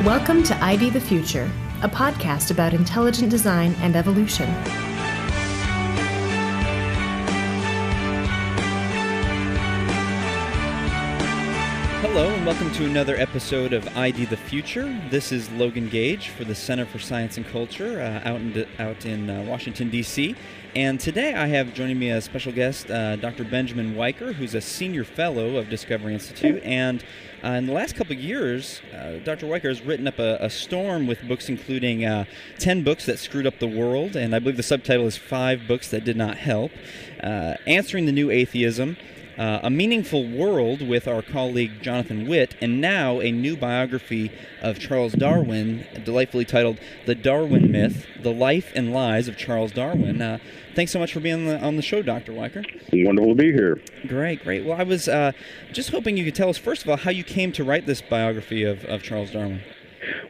Welcome to ID the Future, a podcast about intelligent design and evolution. Hello and welcome to another episode of ID the Future. This is Logan Gage for the Center for Science and Culture out in Washington, D.C. And today I have joining me a special guest, Dr. Benjamin Wiker, who's a senior fellow of Discovery Institute. And in the last couple of years, Dr. Wiker has written up a storm with books including 10 books that screwed up the world, and I believe the subtitle is 5 books that did not help, Answering the New Atheism, A Meaningful World with our colleague Jonathan Witt, and now a new biography of Charles Darwin, delightfully titled The Darwin Myth, The Life and Lies of Charles Darwin. Thanks so much for being on the show, Dr. Wiker. Wonderful to be here. Great. Well, I was just hoping you could tell us, first of all, how you came to write this biography of Charles Darwin.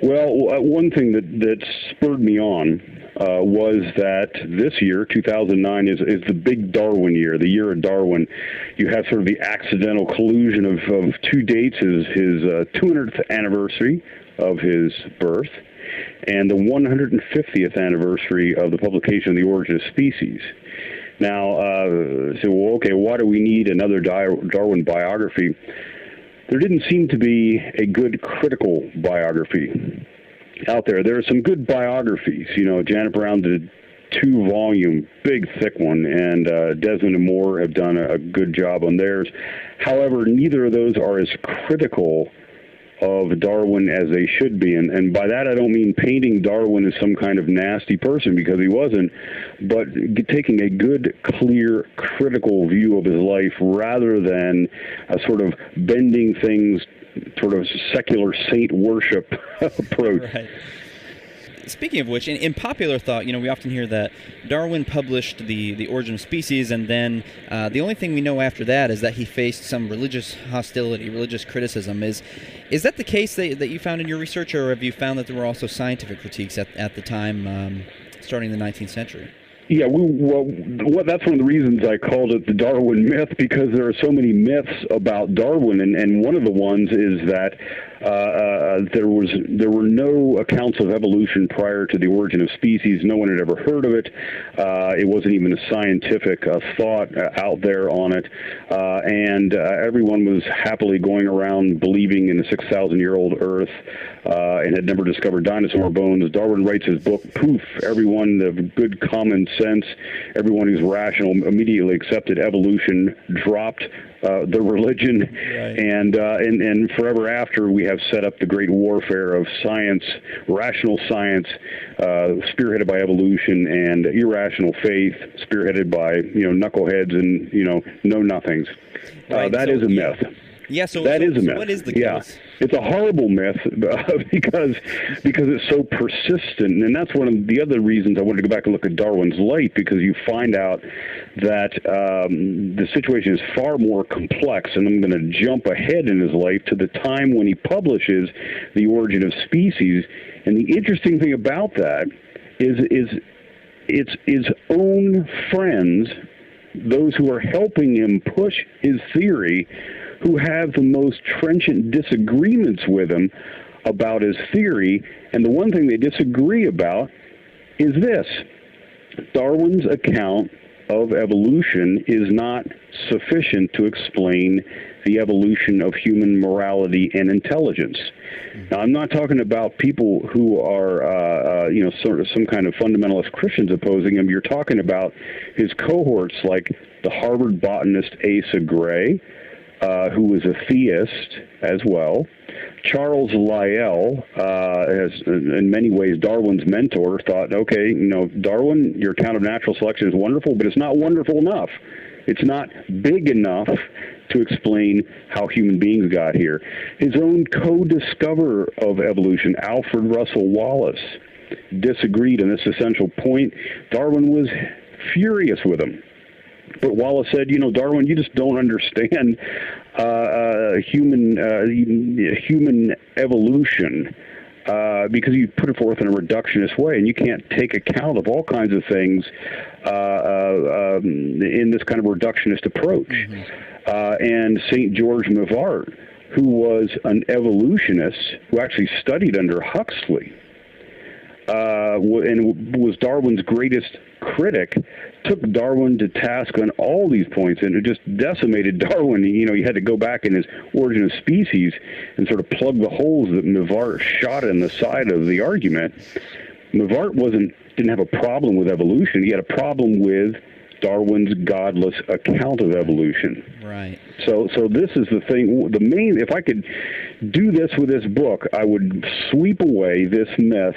Well, one thing that spurred me on was that this year, 2009, is the big Darwin year, the year of Darwin. You have sort of the accidental collusion of two dates, his 200th anniversary of his birth and the 150th anniversary of the publication of The Origin of Species. Now, why do we need another Darwin biography? There didn't seem to be a good critical biography out there. There are some good biographies. You know, Janet Brown did a 2-volume, big, thick one, and Desmond and Moore have done a good job on theirs. However, neither of those are as critical of Darwin as they should be. And by that, I don't mean painting Darwin as some kind of nasty person, because he wasn't, but taking a good, clear, critical view of his life rather than a sort of bending things, sort of secular saint worship approach. Right. Speaking of which, in popular thought, we often hear that Darwin published the Origin of Species, and then the only thing we know after that is that he faced some religious hostility, religious criticism. Is that the case that you found in your research, or have you found that there were also scientific critiques at the time, starting in the 19th century? Yeah, that's one of the reasons I called it the Darwin myth, because there are so many myths about Darwin, and one of the ones is that there were no accounts of evolution prior to The Origin of Species. No one had ever heard of it. It wasn't even a scientific thought out there on it, and everyone was happily going around believing in a 6,000-year-old Earth and had never discovered dinosaur bones. Darwin writes his book, poof, everyone of good common sense, everyone who's rational immediately accepted evolution, dropped the religion, right. And forever after, we have set up the great warfare of science, rational science, spearheaded by evolution, and irrational faith, spearheaded by knuckleheads and know-nothings. Right. That is a myth. Yeah, so that is a myth. What is the case? Yeah. It's a horrible myth because it's so persistent, and that's one of the other reasons I wanted to go back and look at Darwin's life, because you find out that the situation is far more complex, and I'm going to jump ahead in his life to the time when he publishes The Origin of Species, and the interesting thing about that is it's his own friends, those who are helping him push his theory, who have the most trenchant disagreements with him about his theory. And the one thing they disagree about is this: Darwin's account of evolution is not sufficient to explain the evolution of human morality and intelligence. Now, I'm not talking about people who are, sort of some kind of fundamentalist Christians opposing him. You're talking about his cohorts, like the Harvard botanist Asa Gray, who was a theist as well. Charles Lyell, as in many ways Darwin's mentor, thought, okay, Darwin, your account of natural selection is wonderful, but it's not wonderful enough. It's not big enough to explain how human beings got here. His own co-discoverer of evolution, Alfred Russel Wallace, disagreed on this essential point. Darwin was furious with him. But Wallace said, Darwin, you just don't understand human evolution because you put it forth in a reductionist way, and you can't take account of all kinds of things in this kind of reductionist approach. Mm-hmm. And St. George Mivart, who was an evolutionist who actually studied under Huxley, and was Darwin's greatest critic, took Darwin to task on all these points, and it just decimated Darwin. He had to go back in his Origin of Species and sort of plug the holes that Mivart shot in the side of the argument. Mivart didn't have a problem with evolution. He had a problem with Darwin's godless account of evolution. Right. So this is the thing. If I could do this with this book, I would sweep away this myth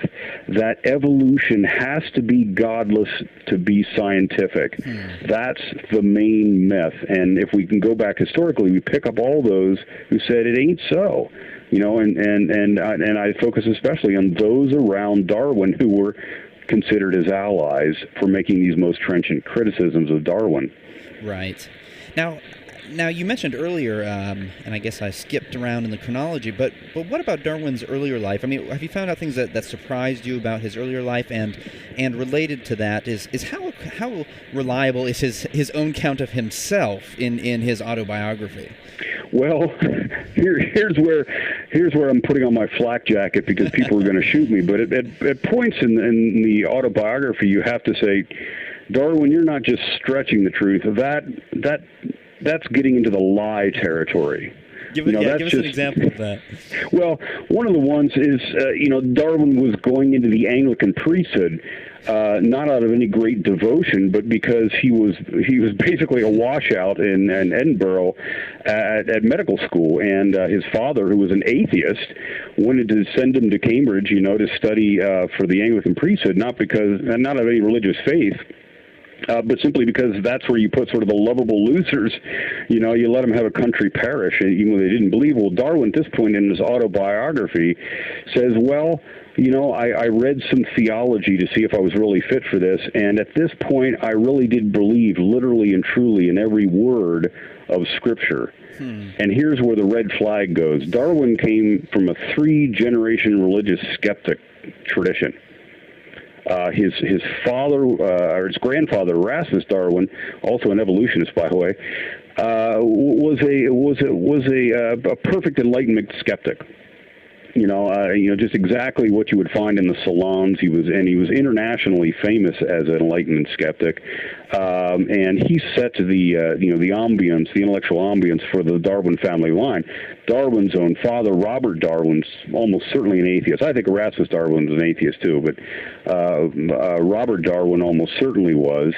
that evolution has to be godless to be scientific. That's the main myth. And if we can go back historically, we pick up all those who said it ain't so. And I focus especially on those around Darwin who were considered as allies for making these most trenchant criticisms of Darwin. Right. Now you mentioned earlier, and I guess I skipped around in the chronology, but what about Darwin's earlier life? I mean, have you found out things that surprised you about his earlier life? And related to that is how reliable is his own count of himself in his autobiography? Well, here's where I'm putting on my flak jacket because people are going to shoot me. But at points in the autobiography, you have to say, Darwin, you're not just stretching the truth. That's getting into the lie territory. Give us an example of that. Well, one of the ones is, Darwin was going into the Anglican priesthood, not out of any great devotion, but because he was basically a washout in Edinburgh at medical school, and his father, who was an atheist, wanted to send him to Cambridge, to study for the Anglican priesthood, not out of any religious faith. But simply because that's where you put sort of the lovable losers, you let them have a country parish, even though they didn't believe. Well, Darwin, at this point in his autobiography, says, well, I read some theology to see if I was really fit for this, and at this point, I really did believe literally and truly in every word of Scripture. And here's where the red flag goes. Darwin came from a 3-generation religious skeptic tradition. His father, or his grandfather, Erasmus Darwin, also an evolutionist, by the way, was a perfect Enlightenment skeptic. Just exactly what you would find in the salons. He was internationally famous as an Enlightenment skeptic, and he set the ambience, the intellectual ambience for the Darwin family line. Darwin's own father, Robert Darwin's almost certainly an atheist. I think Erasmus Darwin was an atheist too, but Robert Darwin almost certainly was.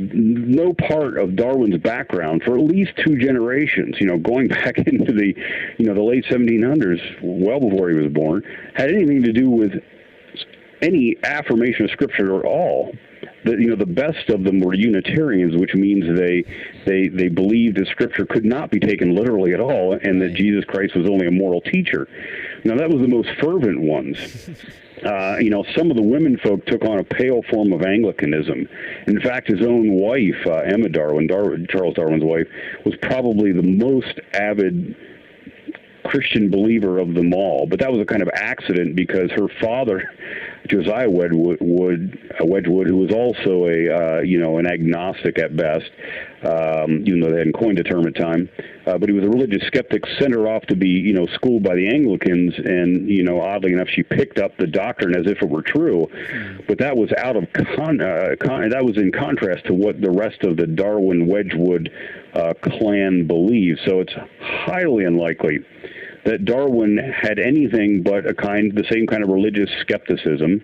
No part of Darwin's background for at least 2 generations, going back into the late 1700s, well before he was born, had anything to do with any affirmation of Scripture at all. The best of them were Unitarians, which means they believed that Scripture could not be taken literally at all, and that Jesus Christ was only a moral teacher. Now, that was the most fervent ones. Some of the women folk took on a pale form of Anglicanism. In fact, his own wife, Emma Darwin, Charles Darwin's wife, was probably the most avid Christian believer of them all. But that was a kind of accident because her father, Josiah Wedgwood, who was also an agnostic at best, even though they hadn't coined the term at the time, but he was a religious skeptic, sent her off to be, schooled by the Anglicans, and, oddly enough, she picked up the doctrine as if it were true, but that was out of that was in contrast to what the rest of the Darwin Wedgwood clan believed. So it's highly unlikely that Darwin had anything but the same kind of religious skepticism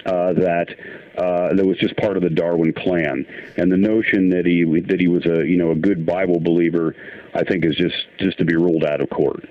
that was just part of the Darwin clan. And the notion that he was a good Bible believer, I think, is just to be ruled out of court.